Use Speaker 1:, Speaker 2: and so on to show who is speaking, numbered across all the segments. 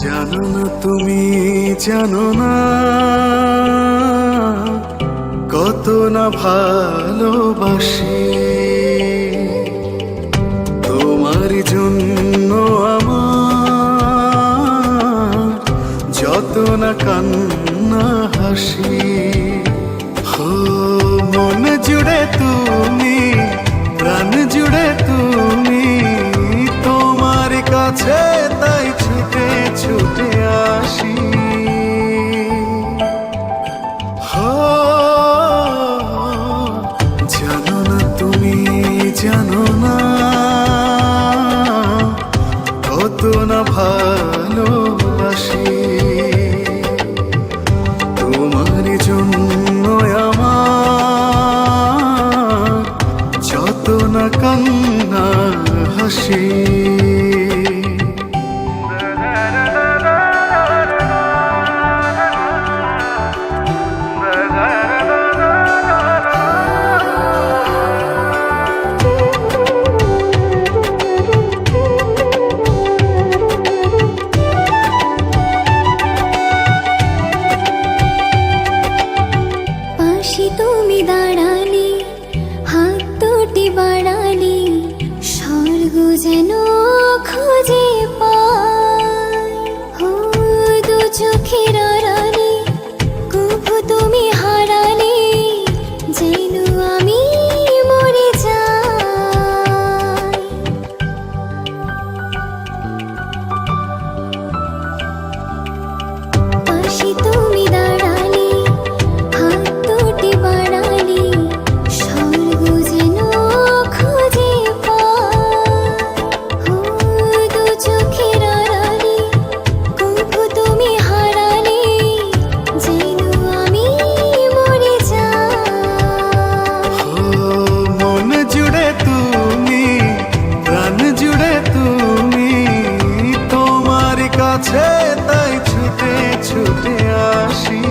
Speaker 1: জানো না তুমি জানো না কত না ভালোবাসি তোমার জন্য আমার যত না কান্না হাসি হো মন জুড়ে তুমি প্রাণ জুড়ে তুমি তোমার কাছে তাই ছুটে ছুটে আসি হো জানো না তুমি জানো না কত না ভালোবাসি তোমার জন্য আমার যত না কান্না হাসি
Speaker 2: তুমি দাঁড়ালে হাত দুটি বাড়ালে স্বর্গ যেন খুঁজে পাই হো দু চোখের আড়ালে কভু তুমি হারালে যেন আমি মরে যাই পাশে তুমি দাঁড়ালে
Speaker 1: তাই ছুটে ছুটে আসি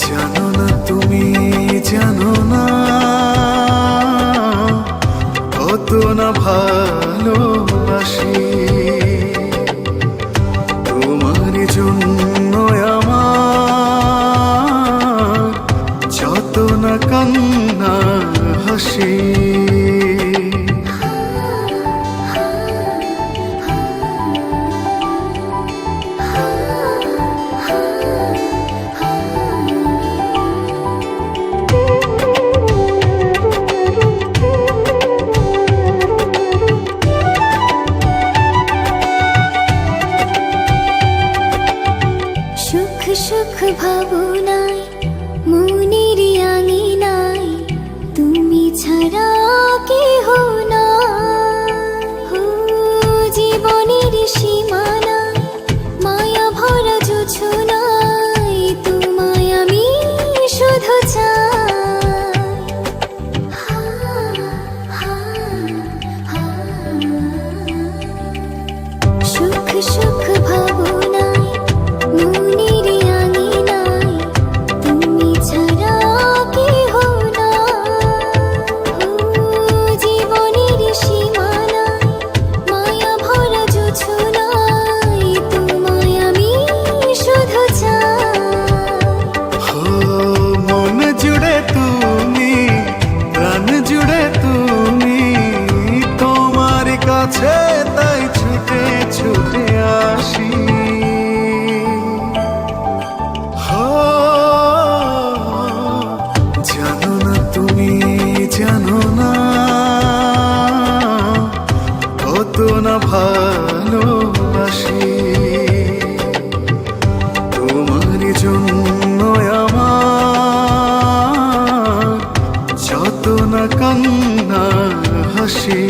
Speaker 1: জানো না তুমি জানো না কত না ভালোবাসি তোমার জন্য আমার যত না কান্না হাসি
Speaker 2: সুখ ভাবনায় মনের আঙিনায় তুমি ছাড়া
Speaker 1: না কান্না হাসি।